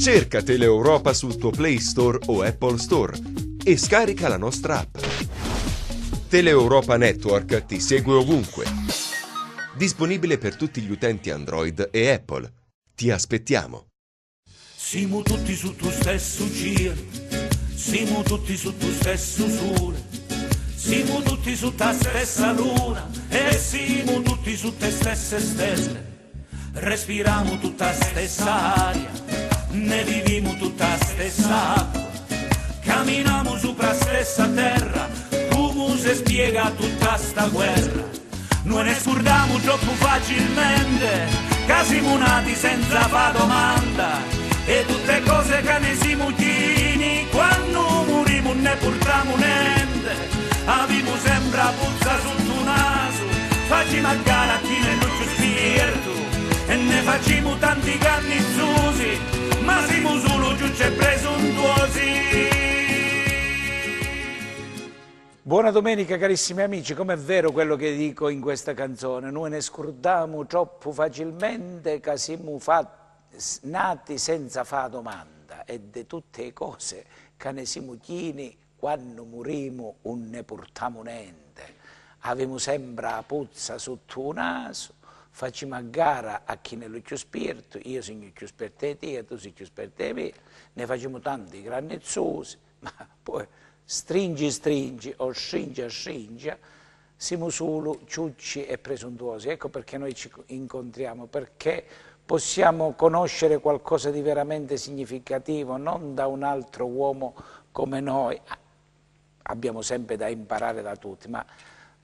Cerca Teleeuropa sul tuo Play Store o Apple Store e scarica la nostra app. Teleeuropa Network ti segue ovunque. Disponibile per tutti gli utenti Android e Apple. Ti aspettiamo. Siamo tutti su tu stesso cielo, siamo tutti su tu stesso sole, siamo tutti su ta stessa luna e siamo tutti su te stesse stelle. Respiriamo tutta stessa aria, ne viviamo tutta stessa acqua, camminiamo sopra stessa terra, come si spiega tutta sta guerra. Noi ne scordiamo troppo facilmente, che siamo nati senza fare domanda, e tutte cose che ne siamo chini, quando moriamo ne portiamo niente. Abbiamo sempre la puzza sotto il naso, facciamo a gara chi nel nostro spirito, e ne facciamo tanti cannizzosi, ma siamo solo giusti e presuntuosi. Buona domenica carissimi amici, com'è vero quello che dico in questa canzone, noi ne scordiamo troppo facilmente che siamo nati senza fare domanda, e di tutte le cose che ne siamo chini, quando morimo non ne portiamo niente. Abbiamo sempre la puzza sotto il naso, facciamo a gara a chi nello più spirito, io sono più esperto di te, tu sei più esperto di me, ne facciamo tanti grannezzosi, ma poi stringi o stringi, siamo solo ciucci e presuntuosi. Ecco perché noi ci incontriamo, perché possiamo conoscere qualcosa di veramente significativo, non da un altro uomo come noi, abbiamo sempre da imparare da tutti, ma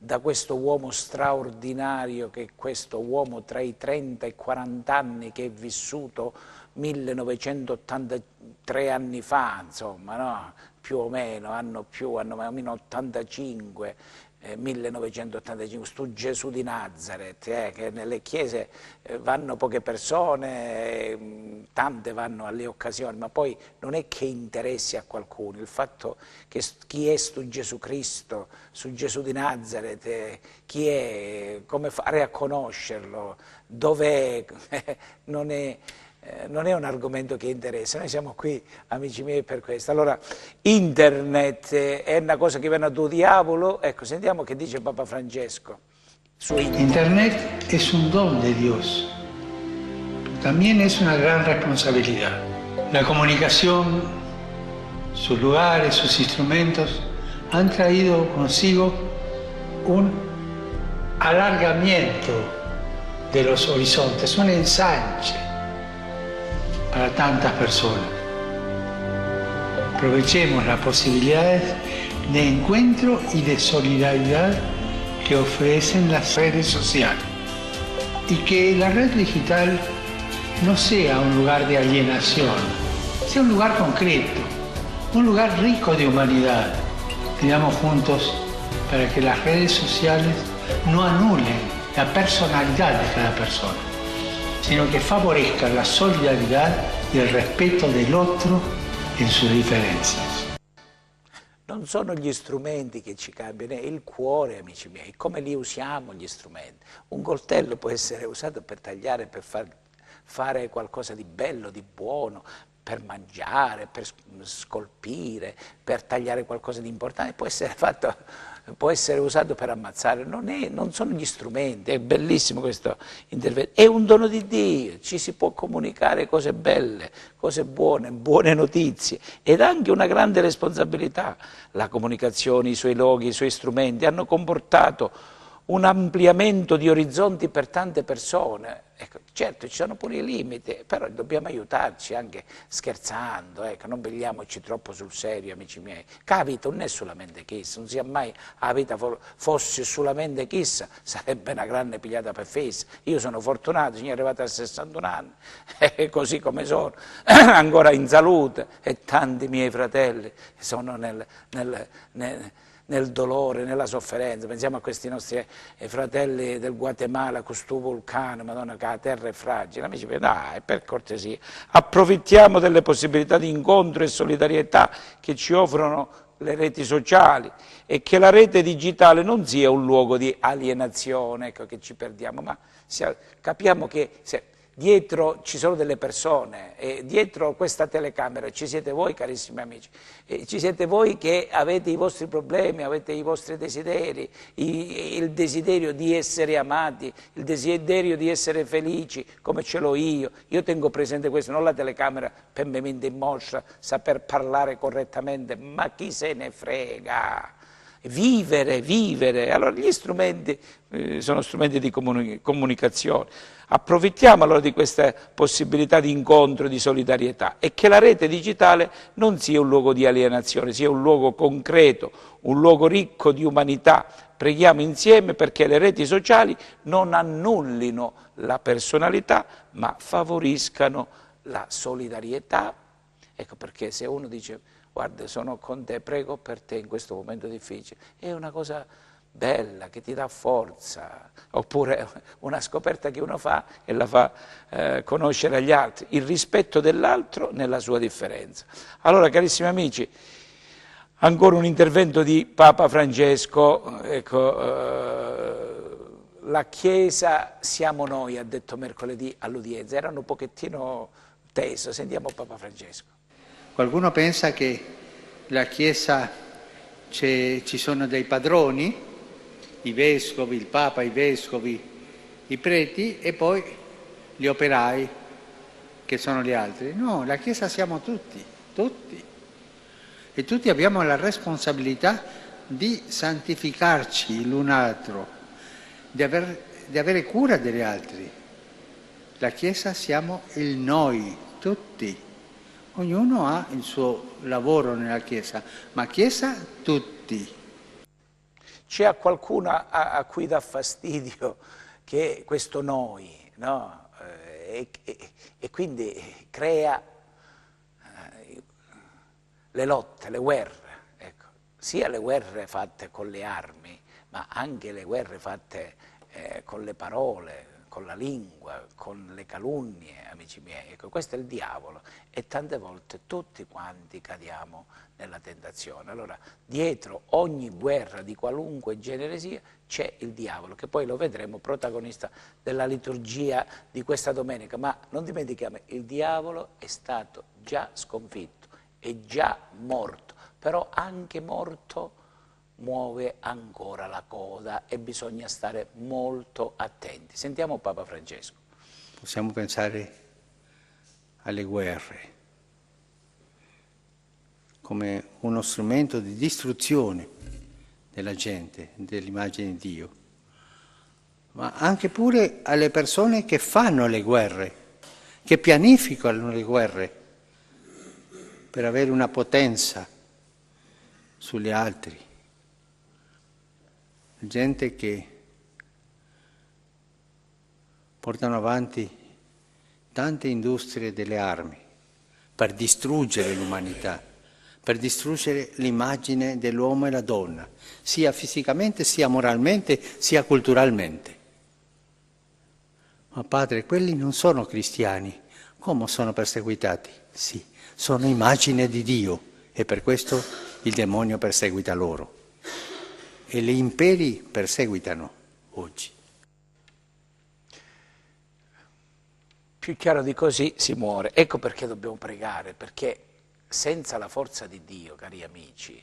da questo uomo straordinario che è questo uomo tra i 30 e i 40 anni che è vissuto 1983 anni fa, insomma, no? Più o meno, hanno almeno 85, 1985, sto Gesù di Nazareth, che nelle chiese vanno poche persone, tante vanno alle occasioni, ma poi non è che interessi a qualcuno, il fatto che chi è sto Gesù Cristo, su Gesù di Nazareth, chi è, come fare a conoscerlo, dov'è, non è un argomento che interessa, noi siamo qui, amici miei, per questo. Allora, internet è una cosa che viene dal diavolo, ecco, sentiamo che dice Papa Francesco su Internet es un don de Dios, también es una gran responsabilidad. La comunicación, sus lugares, sus instrumentos han traído consigo un alargamiento de los horizontes, un ensanche para tantas personas. Aprovechemos las posibilidades de encuentro y de solidaridad que ofrecen las redes sociales, y que la red digital no sea un lugar de alienación, sea un lugar concreto, un lugar rico de humanidad. Pidamos juntos para que las redes sociales no anulen la personalidad de cada persona, sino que favorezcan la solidaridad y el respeto del otro en sus diferencias. Non sono gli strumenti che ci cambiano, è il cuore, amici miei, come li usiamo gli strumenti. Un coltello può essere usato per tagliare, per fare qualcosa di bello, di buono, per mangiare, per scolpire, per tagliare qualcosa di importante, può essere usato per ammazzare, non sono gli strumenti, è bellissimo questo intervento, è un dono di Dio, ci si può comunicare cose belle, cose buone, buone notizie, ed anche una grande responsabilità. La comunicazione, i suoi loghi, i suoi strumenti hanno comportato un ampliamento di orizzonti per tante persone. Ecco, certo ci sono pure i limiti, però dobbiamo aiutarci anche scherzando, ecco, non pigliamoci troppo sul serio, amici miei. Che la vita non è solamente chissà, non sia mai la vita fosse solamente chissà, sarebbe una grande pigliata per fessa. Io sono fortunato, sono arrivato a 61 anni, e così come sono, ancora in salute, e tanti miei fratelli sono nel dolore, nella sofferenza. Pensiamo a questi nostri fratelli del Guatemala, questo vulcano, Madonna, che la terra è fragile. Amici, dai, per cortesia, approfittiamo delle possibilità di incontro e solidarietà che ci offrono le reti sociali, e che la rete digitale non sia un luogo di alienazione, ecco, che ci perdiamo, ma capiamo che dietro ci sono delle persone, e dietro questa telecamera ci siete voi, carissimi amici, ci siete voi che avete i vostri problemi, avete i vostri desideri, il desiderio di essere amati, il desiderio di essere felici, come ce l'ho io. Io tengo presente questo, non la telecamera per me in mostra, saper parlare correttamente, ma chi se ne frega? Vivere. Allora gli strumenti sono strumenti di comunicazione. Approfittiamo allora di questa possibilità di incontro, di solidarietà, e che la rete digitale non sia un luogo di alienazione, sia un luogo concreto, un luogo ricco di umanità. Preghiamo insieme perché le reti sociali non annullino la personalità, ma favoriscano la solidarietà. Ecco perché se uno dice: guarda, sono con te, prego per te in questo momento difficile, è una cosa bella che ti dà forza, oppure una scoperta che uno fa e la fa conoscere agli altri, il rispetto dell'altro nella sua differenza. Allora, carissimi amici, ancora un intervento di Papa Francesco. Ecco, la Chiesa siamo noi, ha detto mercoledì all'udienza, era un pochettino teso. Sentiamo Papa Francesco. Qualcuno pensa che la Chiesa ci sono dei padroni, i vescovi, il Papa, i vescovi, i preti e poi gli operai che sono gli altri. No, la Chiesa siamo tutti. E tutti abbiamo la responsabilità di santificarci l'un l'altro, di avere cura degli altri. La Chiesa siamo il noi, tutti. Ognuno ha il suo lavoro nella Chiesa, ma Chiesa tutti. C'è qualcuno a cui dà fastidio che questo noi, no? E quindi crea le lotte, le guerre, ecco. Sia le guerre fatte con le armi, ma anche le guerre fatte con le parole, con la lingua, con le calunnie, amici miei. Ecco, questo è il diavolo e tante volte tutti quanti cadiamo nella tentazione. Allora, dietro ogni guerra di qualunque genere sia, c'è il diavolo, che poi lo vedremo protagonista della liturgia di questa domenica. Ma non dimentichiamo, il diavolo è stato già sconfitto, è già morto, però anche morto muove ancora la coda e bisogna stare molto attenti. Sentiamo Papa Francesco. Possiamo pensare alle guerre come uno strumento di distruzione della gente, dell'immagine di Dio, ma anche pure alle persone che fanno le guerre, che pianificano le guerre per avere una potenza sugli altri. Gente che portano avanti tante industrie delle armi per distruggere l'umanità, per distruggere l'immagine dell'uomo e la donna, sia fisicamente, sia moralmente, sia culturalmente. Ma padre, quelli non sono cristiani, come sono perseguitati? Sì, sono immagine di Dio e per questo il demonio perseguita loro. E gli imperi perseguitano oggi. Più chiaro di così si muore. Ecco perché dobbiamo pregare, perché senza la forza di Dio, cari amici,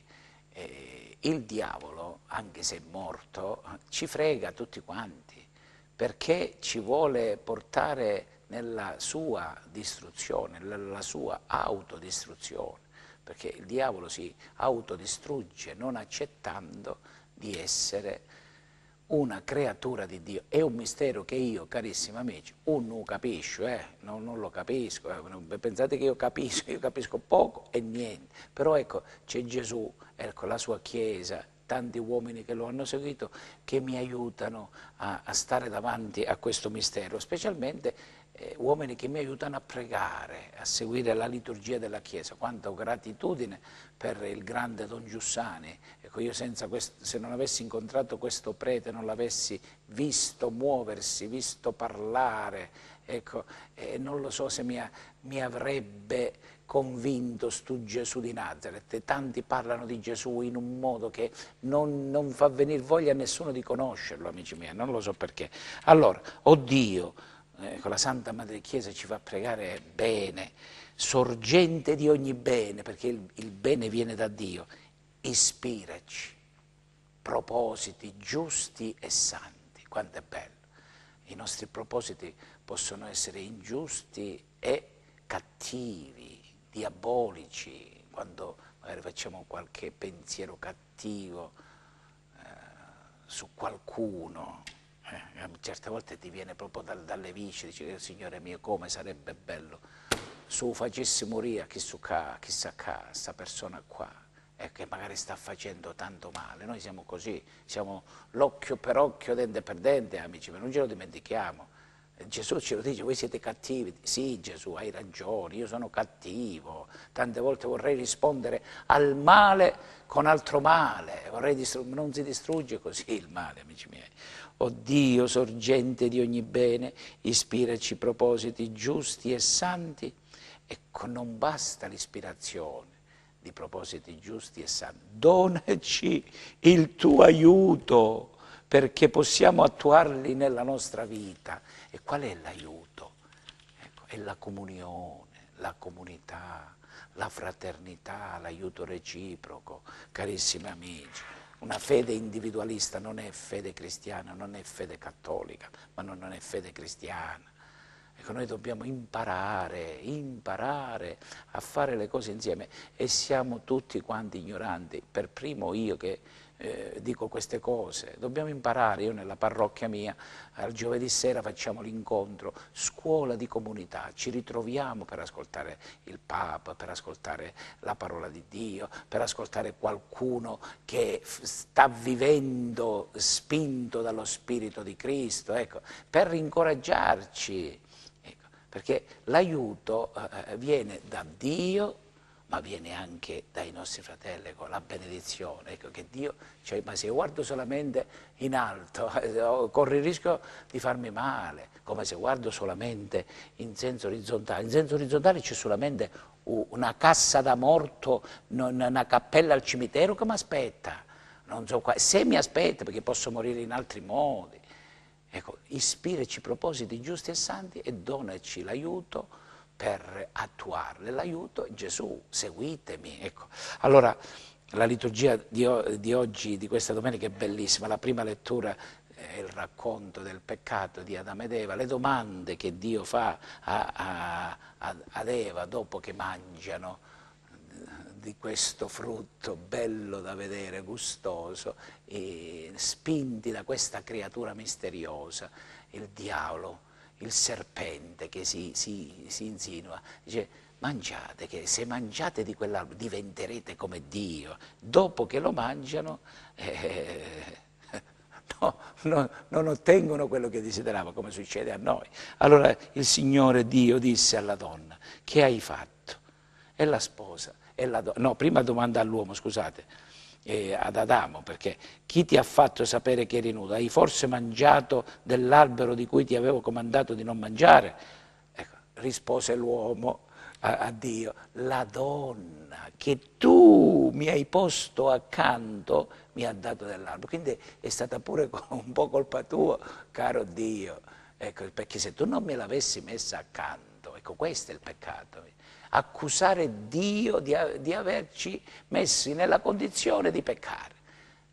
il diavolo, anche se è morto, ci frega tutti quanti, perché ci vuole portare nella sua distruzione, nella sua autodistruzione, perché il diavolo si autodistrugge non accettando di essere una creatura di Dio. È un mistero che io, carissimi amici, non capisco, non lo capisco, pensate che io capisco poco e niente, però ecco, c'è Gesù, ecco, la sua Chiesa, tanti uomini che lo hanno seguito, che mi aiutano a stare davanti a questo mistero, specialmente uomini che mi aiutano a pregare, a seguire la liturgia della Chiesa. Quanta gratitudine per il grande Don Giussani. Ecco, io se non avessi incontrato questo prete, non l'avessi visto muoversi, visto parlare, ecco, non lo so se mi avrebbe convinto stu Gesù di Nazareth. Tanti parlano di Gesù in un modo che non fa venire voglia a nessuno di conoscerlo, amici miei, non lo so perché. Allora, oh Dio, Ecco, la Santa Madre Chiesa ci fa pregare bene, sorgente di ogni bene, perché il bene viene da Dio, ispiraci propositi giusti e santi. Quanto è bello! I nostri propositi possono essere ingiusti e cattivi, diabolici, quando magari facciamo qualche pensiero cattivo su qualcuno. Certe volte ti viene proprio dalle viscere, dici, Signore mio, come sarebbe bello se facessi morire chissà questa persona qua, che magari sta facendo tanto male. Noi siamo così, siamo l'occhio per occhio, dente per dente, amici, ma non ce lo dimentichiamo. Gesù ce lo dice, voi siete cattivi. Sì, Gesù, hai ragione, io sono cattivo. Tante volte vorrei rispondere al male con altro male. Non si distrugge così il male, amici miei. O Dio, sorgente di ogni bene, ispiraci propositi giusti e santi. Ecco, non basta l'ispirazione di propositi giusti e santi. Donaci il tuo aiuto perché possiamo attuarli nella nostra vita. E qual è l'aiuto? Ecco, è la comunione, la comunità, la fraternità, l'aiuto reciproco, carissimi amici. Una fede individualista non è fede cristiana, non è fede cattolica, ma non è fede cristiana. Ecco, noi dobbiamo imparare a fare le cose insieme e siamo tutti quanti ignoranti, per primo io che dico queste cose. Dobbiamo imparare. Io nella parrocchia mia al giovedì sera facciamo l'incontro, scuola di comunità, ci ritroviamo per ascoltare il Papa, per ascoltare la parola di Dio, per ascoltare qualcuno che sta vivendo spinto dallo Spirito di Cristo, ecco, per incoraggiarci, ecco, perché l'aiuto viene da Dio, ma viene anche dai nostri fratelli, con la benedizione, ecco, che Dio, cioè, ma se io guardo solamente in alto, corro il rischio di farmi male, come se guardo solamente in senso orizzontale. In senso orizzontale c'è solamente una cassa da morto, una cappella al cimitero che mi aspetta, non so qua, se mi aspetta, perché posso morire in altri modi. Ecco, ispiraci propositi giusti e santi e donaci l'aiuto per attuarle. L'aiuto è Gesù, seguitemi. Ecco. Allora, la liturgia di oggi, di questa domenica, è bellissima. La prima lettura è il racconto del peccato di Adamo ed Eva, le domande che Dio fa ad Eva dopo che mangiano di questo frutto bello da vedere, gustoso, e spinti da questa creatura misteriosa, il diavolo, il serpente che si insinua, dice: mangiate, che se mangiate di quell'albero diventerete come Dio. Dopo che lo mangiano non ottengono quello che desideravano, come succede a noi. Allora il Signore Dio disse alla donna: che hai fatto? E la sposa, prima domanda all'uomo, scusate, ad Adamo, perché chi ti ha fatto sapere che eri nudo? Hai forse mangiato dell'albero di cui ti avevo comandato di non mangiare? Ecco, rispose l'uomo a Dio: la donna che tu mi hai posto accanto mi ha dato dell'albero. Quindi è stata pure un po' colpa tua, caro Dio. Ecco, perché se tu non me l'avessi messa accanto, ecco, questo è il peccato. Accusare Dio di averci messi nella condizione di peccare.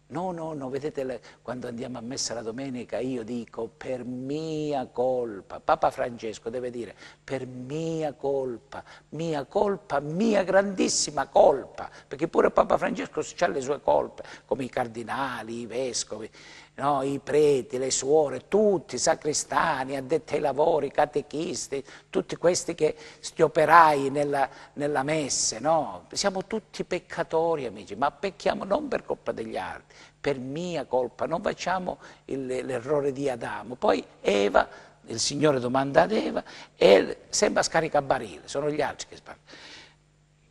No, vedete, quando andiamo a messa la domenica io dico: per mia colpa. Papa Francesco deve dire: per mia colpa, mia grandissima colpa, perché pure Papa Francesco ha le sue colpe, come i cardinali, i vescovi, no, i preti, le suore, tutti, i sacristani, addetti ai lavori, catechisti, tutti questi sti operai nella messe, no? Siamo tutti peccatori, amici, ma pecchiamo non per colpa degli altri, per mia colpa. Non facciamo l'errore di Adamo. Poi Eva, il Signore domanda ad Eva e sembra scaricabarile, sono gli altri che sbagliano.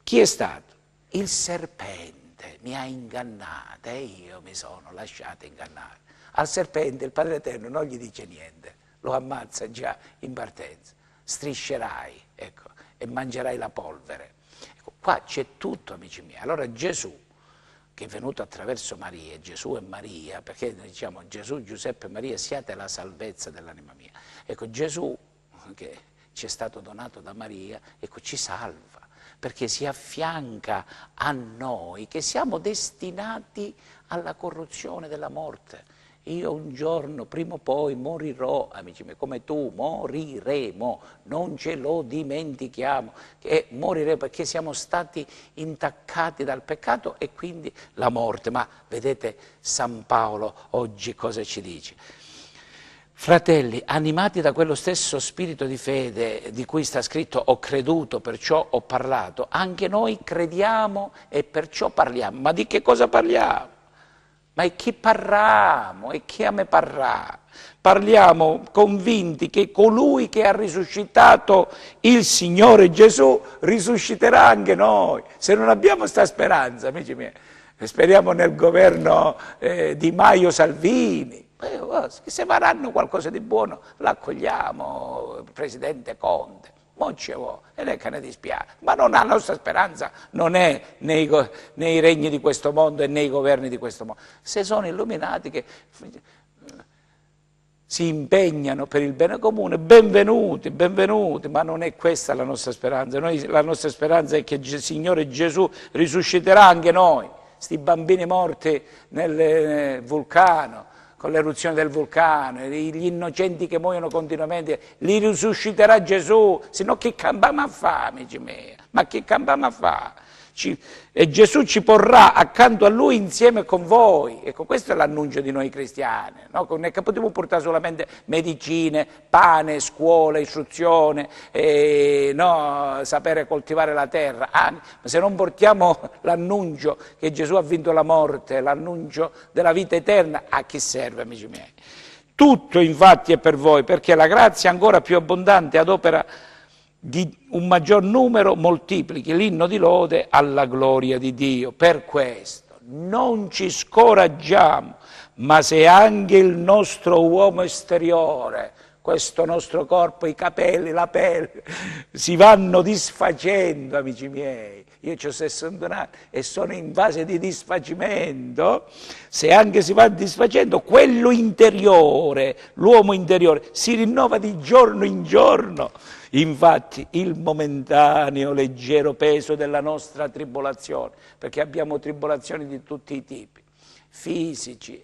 Chi è stato? Il serpente mi ha ingannata e io mi sono lasciata ingannare. Al serpente il Padre Eterno non gli dice niente, lo ammazza già in partenza. Striscerai, ecco, e mangerai la polvere. Ecco, qua c'è tutto, amici miei. Allora Gesù, che è venuto attraverso Maria, Gesù e Maria, perché noi diciamo Gesù, Giuseppe e Maria, siate la salvezza dell'anima mia. Ecco, Gesù che ci è stato donato da Maria, ecco, ci salva, perché si affianca a noi che siamo destinati alla corruzione della morte. Io un giorno, prima o poi, morirò, amici miei, come tu, moriremo, non ce lo dimentichiamo, che moriremo perché siamo stati intaccati dal peccato e quindi la morte. Ma vedete San Paolo oggi cosa ci dice? Fratelli, animati da quello stesso spirito di fede di cui sta scritto ho creduto, perciò ho parlato, anche noi crediamo e perciò parliamo. Ma di che cosa parliamo? Ma e chi parliamo? E chi a me parla? Parliamo convinti che colui che ha risuscitato il Signore Gesù risusciterà anche noi. Se non abbiamo sta speranza, amici miei, speriamo nel governo di Maio Salvini. Se faranno qualcosa di buono l'accogliamo, Presidente Conte. E lei che ne dispiace, ma non ha la nostra speranza, non è nei regni di questo mondo e nei governi di questo mondo. Se sono illuminati che si impegnano per il bene comune, benvenuti, benvenuti, ma non è questa la nostra speranza. La nostra speranza è che il Signore Gesù risusciterà anche noi, sti bambini morti nel vulcano, con l'eruzione del vulcano, gli innocenti che muoiono continuamente, li risusciterà Gesù, se no che cambiamo a fare, amici miei? Ma che cambiamo a fare? E Gesù ci porrà accanto a Lui insieme con voi. Ecco, questo è l'annuncio di noi cristiani, no? Non è che possiamo portare solamente medicine, pane, scuola, istruzione, no? Sapere coltivare la terra. Ma se non portiamo l'annuncio che Gesù ha vinto la morte, l'annuncio della vita eterna, a chi serve, amici miei? Tutto infatti è per voi, perché la grazia ancora più abbondante ad opera di un maggior numero moltiplichi l'inno di lode alla gloria di Dio. Per questo non ci scoraggiamo, ma se anche il nostro uomo esteriore, questo nostro corpo, i capelli, la pelle, si vanno disfacendo, amici miei, io ho 61 anni e sono in fase di disfacimento, se anche si va disfacendo, quello interiore, l'uomo interiore, si rinnova di giorno in giorno. Infatti il momentaneo leggero peso della nostra tribolazione, perché abbiamo tribolazioni di tutti i tipi, fisiche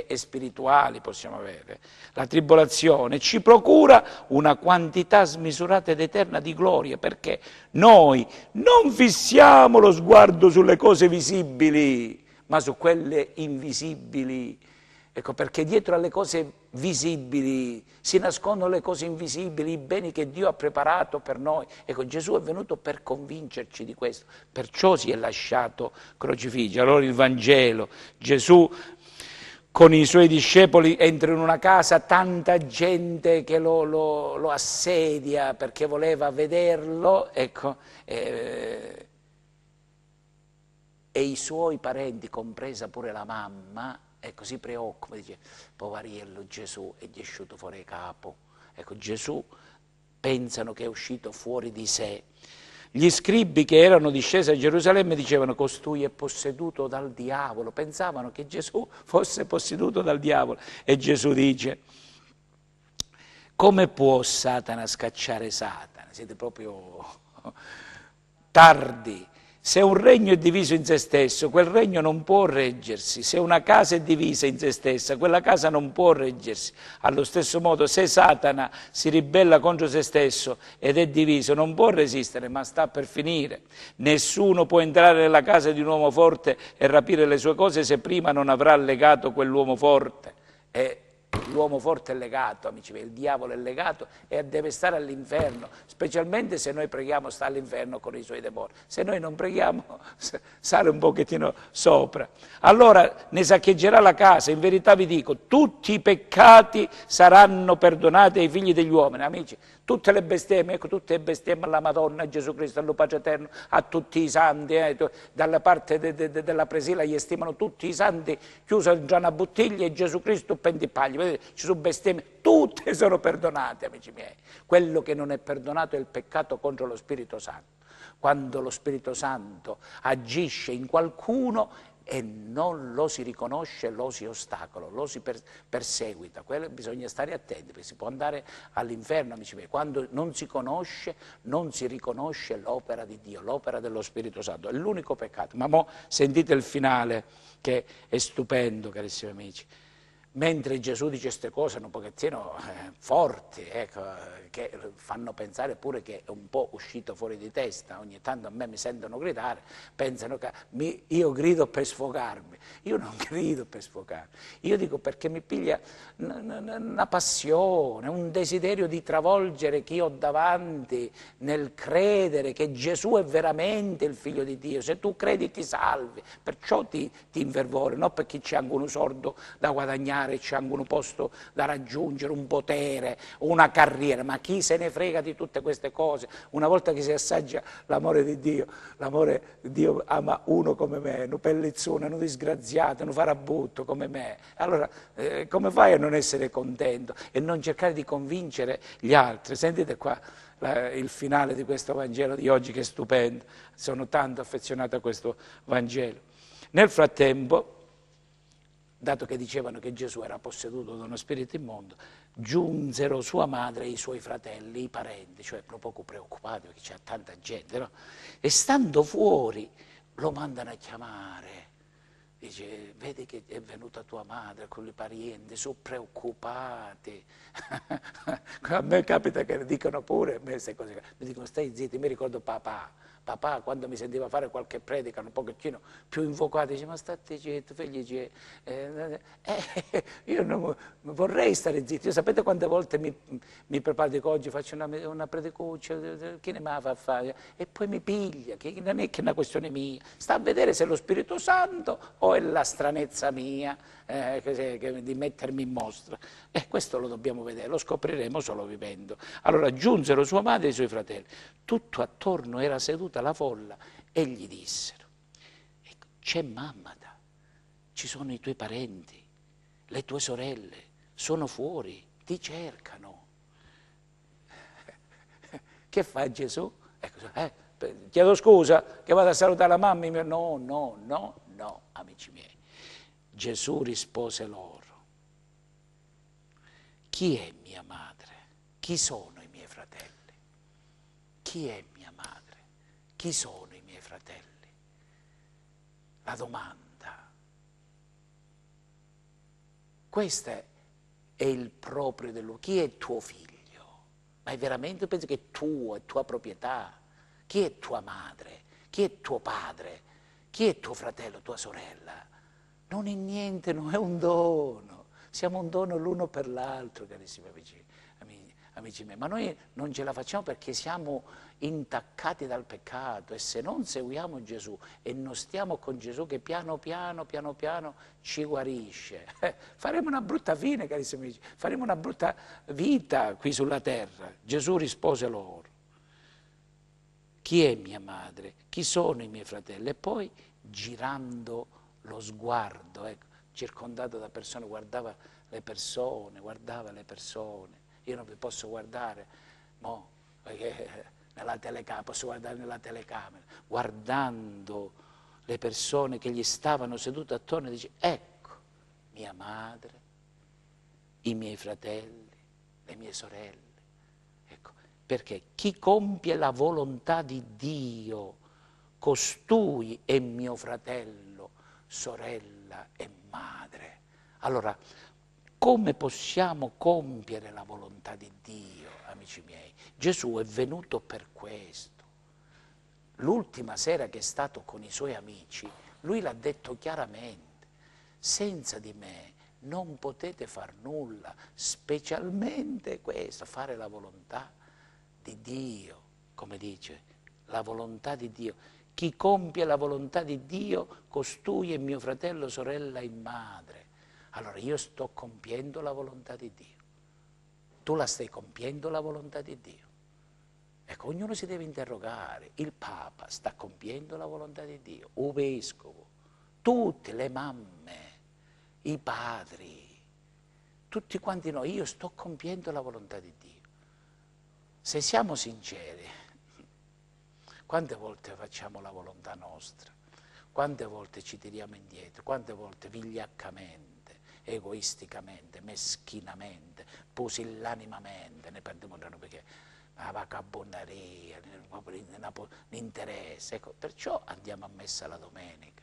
e spirituali possiamo avere, la tribolazione ci procura una quantità smisurata ed eterna di gloria, perché noi non fissiamo lo sguardo sulle cose visibili, ma su quelle invisibili. Ecco, perché dietro alle cose visibili si nascondono le cose invisibili, i beni che Dio ha preparato per noi. Ecco, Gesù è venuto per convincerci di questo, perciò si è lasciato crocifiggere. Allora il Vangelo, Gesù con i suoi discepoli entra in una casa, tanta gente che lo assedia perché voleva vederlo, ecco, e i suoi parenti, compresa pure la mamma, ecco, si preoccupa, dice, povariello Gesù, e gli è uscito fuori capo. Ecco, Gesù pensano che è uscito fuori di sé. Gli scribi che erano discesi a Gerusalemme dicevano, costui è posseduto dal diavolo, pensavano che Gesù fosse posseduto dal diavolo. E Gesù dice, come può Satana scacciare Satana? Siete proprio tardi. Se un regno è diviso in se stesso, quel regno non può reggersi. Se una casa è divisa in se stessa, quella casa non può reggersi. Allo stesso modo, se Satana si ribella contro se stesso ed è diviso, non può resistere, ma sta per finire. Nessuno può entrare nella casa di un uomo forte e rapire le sue cose se prima non avrà legato quell'uomo forte. E l'uomo forte è legato, amici miei, il diavolo è legato e deve stare all'inferno, specialmente se noi preghiamo sta all'inferno con i suoi demoni, se noi non preghiamo sale un pochettino sopra. Allora ne saccheggerà la casa, in verità vi dico, tutti i peccati saranno perdonati ai figli degli uomini, amici, tutte le bestemmie, ecco, tutte le bestemmie alla Madonna, a Gesù Cristo, allo Padre Eterno, a tutti i santi, dalla parte della presila gli stimano tutti i santi, chiuso in una bottiglia e Gesù Cristo pentipagli, vedete, ci sono bestemmie, tutte sono perdonate, amici miei. Quello che non è perdonato è il peccato contro lo Spirito Santo. Quando lo Spirito Santo agisce in qualcuno, e non lo si riconosce, lo si ostacola, lo si perseguita. Quello bisogna stare attenti, perché si può andare all'inferno, amici miei. Quando non si conosce, non si riconosce l'opera di Dio, l'opera dello Spirito Santo. È l'unico peccato. Ma mo sentite il finale, che è stupendo, carissimi amici. Mentre Gesù dice queste cose un pochettino forti, ecco, che fanno pensare pure che è un po' uscito fuori di testa, ogni tanto a me mi sentono gridare, pensano che io grido per sfogarmi. Io non grido per sfogarmi, io dico perché mi piglia una passione, un desiderio di travolgere chi ho davanti nel credere che Gesù è veramente il Figlio di Dio. Se tu credi ti salvi, perciò ti infervore, non perché c'è anche uno sordo da guadagnare, c'è anche un posto da raggiungere, un potere, una carriera, ma chi se ne frega di tutte queste cose? Una volta che si assaggia l'amore di Dio ama uno come me, un pellizzone, un disgraziato, un farabutto come me. Allora come fai a non essere contento e non cercare di convincere gli altri? Sentite qua il finale di questo Vangelo di oggi, che è stupendo. Sono tanto affezionato a questo Vangelo. Nel frattempo, dato che dicevano che Gesù era posseduto da uno spirito immondo, giunsero sua madre e i suoi fratelli, i parenti, cioè poco preoccupati perché c'è tanta gente, no? E stando fuori lo mandano a chiamare. Dice, vedi che è venuta tua madre con i parenti, sono preoccupati. A me capita che dicono pure, queste cose, mi dicono stai zitto, mi ricordo papà quando mi sentiva fare qualche predica un pochettino più invocata, dice ma state zitto, figli, io non vorrei stare zitto. Io sapete quante volte mi preparo, dico oggi faccio una predicuccia, chi ne va a fare? E poi mi piglia, che non è che è una questione mia, sta a vedere se è lo Spirito Santo o è la stranezza mia di mettermi in mostra. E questo lo dobbiamo vedere, lo scopriremo solo vivendo. Allora giunsero sua madre e i suoi fratelli, tutto attorno era seduta la folla e gli dissero, ecco, c'è Mammata, ci sono i tuoi parenti, le tue sorelle, sono fuori, ti cercano. Che fa Gesù? Ecco, chiedo scusa che vado a salutare la mamma mia. No, amici miei. Gesù rispose loro, chi è mia madre? Chi sono i miei fratelli? Chi è mia madre? Chi sono i miei fratelli? La domanda. Questo è il proprio dell'uomo. Chi è tuo figlio? Ma è veramente pensi che è tuo, è tua proprietà? Chi è tua madre? Chi è tuo padre? Chi è tuo fratello, tua sorella? Non è niente, non è un dono. Siamo un dono l'uno per l'altro, carissimi amici miei. Ma noi non ce la facciamo perché siamo intaccati dal peccato e se non seguiamo Gesù e non stiamo con Gesù che piano piano ci guarisce, faremo una brutta fine, carissimi amici, faremo una brutta vita qui sulla terra. Gesù rispose loro, chi è mia madre? Chi sono i miei fratelli? E poi girando lo sguardo, ecco, circondato da persone, guardava le persone. Io non vi posso guardare, perché nella telecamera, posso guardare nella telecamera, guardando le persone che gli stavano sedute attorno, dice, ecco, mia madre, i miei fratelli, le mie sorelle. Ecco, perché chi compie la volontà di Dio, costui è mio fratello, sorella e madre. Allora, come possiamo compiere la volontà di Dio, amici miei? Gesù è venuto per questo. L'ultima sera che è stato con i suoi amici, lui l'ha detto chiaramente, senza di me non potete far nulla, specialmente questo, fare la volontà di Dio, come dice, la volontà di Dio. Chi compie la volontà di Dio, costui è mio fratello, sorella e madre. Allora io sto compiendo la volontà di Dio. Tu la stai compiendo la volontà di Dio. Ecco, ognuno si deve interrogare. Il Papa sta compiendo la volontà di Dio, il Vescovo, tutte le mamme, i padri, tutti quanti noi. Io sto compiendo la volontà di Dio. Se siamo sinceri, quante volte facciamo la volontà nostra? quante volte ci tiriamo indietro, quante volte vigliaccamente, egoisticamente, meschinamente, pusillanimamente, ne perdiamo perché la vagabondaria, l'interesse, ecco, perciò andiamo a messa la domenica,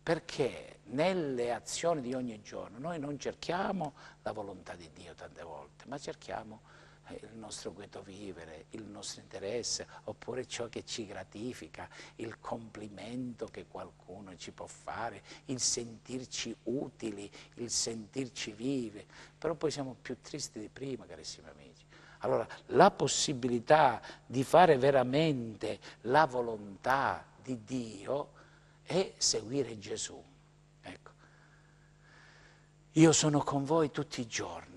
perché nelle azioni di ogni giorno noi non cerchiamo la volontà di Dio tante volte, ma cerchiamo il nostro quieto vivere, il nostro interesse, oppure ciò che ci gratifica, il complimento che qualcuno ci può fare, il sentirci utili, il sentirci vivi, però poi siamo più tristi di prima, carissimi amici. Allora, la possibilità di fare veramente la volontà di Dio è seguire Gesù. Ecco. Io sono con voi tutti i giorni.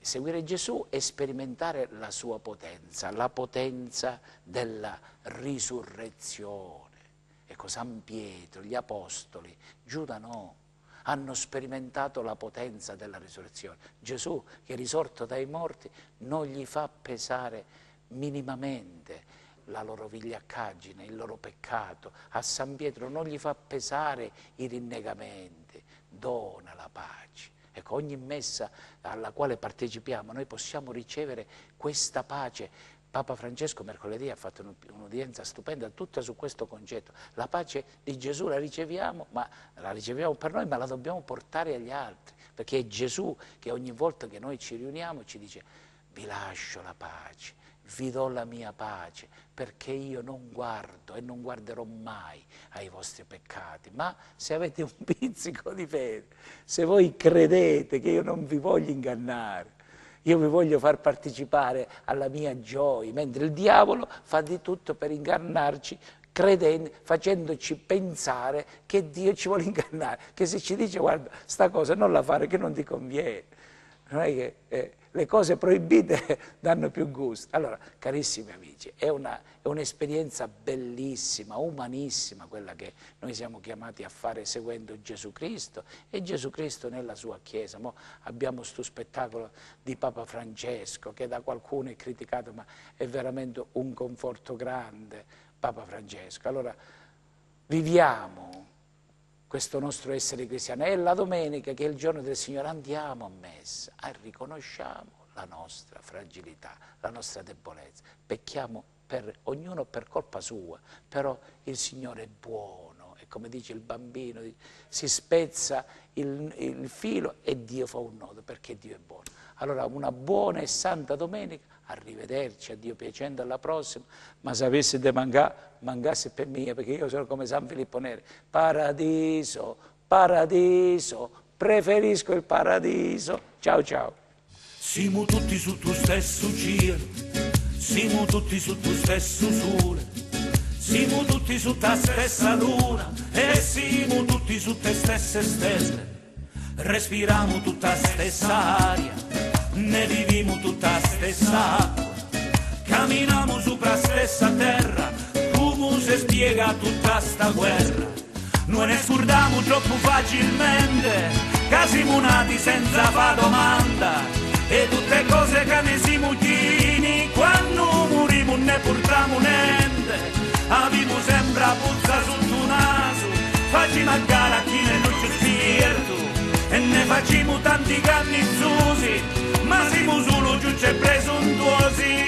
Seguire Gesù è sperimentare la sua potenza, la potenza della risurrezione. Ecco, San Pietro, gli Apostoli, Giuda no, hanno sperimentato la potenza della risurrezione. Gesù, che è risorto dai morti, non gli fa pesare minimamente la loro vigliaccaggine, il loro peccato. A San Pietro non gli fa pesare i rinnegamenti, dona la pace. Ecco, ogni messa alla quale partecipiamo noi possiamo ricevere questa pace. Papa Francesco mercoledì ha fatto un'udienza stupenda tutta su questo concetto. La pace di Gesù la riceviamo, ma la riceviamo per noi, ma la dobbiamo portare agli altri, perché è Gesù che ogni volta che noi ci riuniamo ci dice: vi lascio la pace, vi do la mia pace, perché io non guardo e non guarderò mai ai vostri peccati, ma se avete un pizzico di fede, se voi credete che io non vi voglio ingannare, io vi voglio far partecipare alla mia gioia, mentre il diavolo fa di tutto per ingannarci, credendo, facendoci pensare che Dio ci vuole ingannare, che se ci dice guarda, sta cosa non la fare che non ti conviene. Non è che le cose proibite danno più gusto. Allora, carissimi amici, è un'esperienza bellissima, umanissima, quella che noi siamo chiamati a fare seguendo Gesù Cristo e Gesù Cristo nella sua Chiesa. Mo abbiamo questo spettacolo di Papa Francesco che da qualcuno è criticato, ma è veramente un conforto grande, Papa Francesco. Allora, viviamo questo nostro essere cristiano, e la domenica, che è il giorno del Signore, andiamo a messa e riconosciamo la nostra fragilità, la nostra debolezza. Pecchiamo ognuno per colpa sua, però il Signore è buono, e come dice il bambino, si spezza il filo e Dio fa un nodo, perché Dio è buono. Allora, una buona e santa domenica, arrivederci, a Dio piacendo, alla prossima, ma se avesse mancasse per mia, perché io sono come San Filippo Neri, paradiso, paradiso, preferisco il paradiso. Ciao ciao. Siamo tutti su tu stesso cielo, siamo tutti su tu stesso sole, siamo tutti su ta stessa luna e siamo tutti su te stesse stelle. Respiriamo tutta stessa aria, ne viviamo tutta stessa acqua, camminiamo sopra stessa terra, come si spiega tutta sta guerra. Noi ne scordiamo troppo facilmente, che siamo nati senza fare domanda, e tutte cose che ne siamo chini, quando moriamo ne portiamo niente. Abbiamo sempre la puzza sotto naso, facciamo a gara chi ne non ci spirito, e ne facciamo tanti cannizzosi, ma siamo solo giusti e presuntuosi.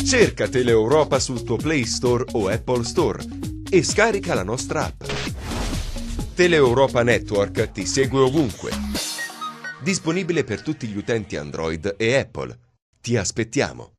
Cerca Teleeuropa sul tuo Play Store o Apple Store e scarica la nostra app. Teleeuropa Network ti segue ovunque. Disponibile per tutti gli utenti Android e Apple. Ti aspettiamo.